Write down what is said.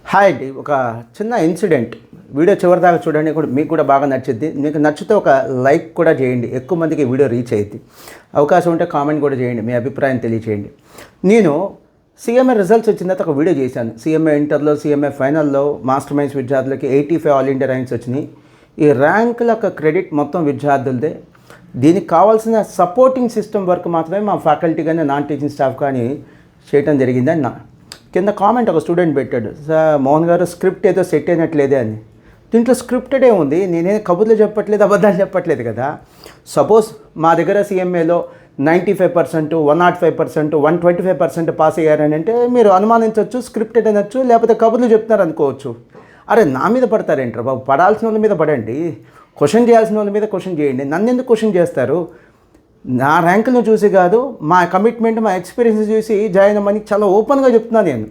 Hi అండి. ఒక చిన్న ఇన్సిడెంట్ వీడియో చివరిదాకా చూడండి, కూడా మీకు కూడా బాగా నచ్చుద్ది. మీకు నచ్చితే ఒక లైక్ కూడా చేయండి, ఎక్కువ మందికి వీడియో రీచ్ అయ్యింది. అవకాశం ఉంటే కామెంట్ కూడా చేయండి, మీ అభిప్రాయం తెలియచేయండి. నేను సీఎంఏ రిజల్ట్స్ వచ్చిన తర్వాత ఒక వీడియో చేశాను. సీఎంఏ ఇంటర్లో, సీఎంఏ ఫైనల్లో మాస్టర్ మైండ్స్ విద్యార్థులకి 85 ఆల్ ఇండియా ర్యాంక్స్ వచ్చినాయి. ఈ ర్యాంకుల యొక్క క్రెడిట్ మొత్తం విద్యార్థులదే. దీనికి కావాల్సిన సపోర్టింగ్ సిస్టమ్ వర్క్ మాత్రమే మా ఫ్యాకల్టీ కానీ నాన్ టీచింగ్ స్టాఫ్ కానీ చేయటం జరిగిందని కింద కామెంట్ ఒక స్టూడెంట్ పెట్టాడు, సార్ మోహన్ గారు స్క్రిప్ట్ ఏదో సెట్ అయినట్లేదే అని. దీంట్లో స్క్రిప్టెడే ఉంది, నేనే కబుర్లు చెప్పట్లేదు, అబద్ధాలు చెప్పట్లేదు కదా. సపోజ్ మా దగ్గర సీఎంఏలో 95%, 105%, 125% పాస్ అయ్యారని అంటే మీరు అనుమానించవచ్చు, స్క్రిప్టెడ్ అనొచ్చు, లేకపోతే కబుర్లు చెప్తున్నారు అనుకోవచ్చు. అరే నా మీద పడతారేంటారు బాబు, పడాల్సిన వాళ్ళ మీద పడండి, క్వశ్చన్ చేయాల్సిన వాళ్ళ మీద క్వశ్చన్ చేయండి. నన్ను ఎందుకు క్వశ్చన్ చేస్తారు? నా ర్యాంకులను చూసి కాదు, మా కమిట్మెంట్, మా ఎక్స్పీరియన్స్ చూసి జాయిన్ అవ్వమని చాలా ఓపెన్గా చెప్తున్నాను నేను.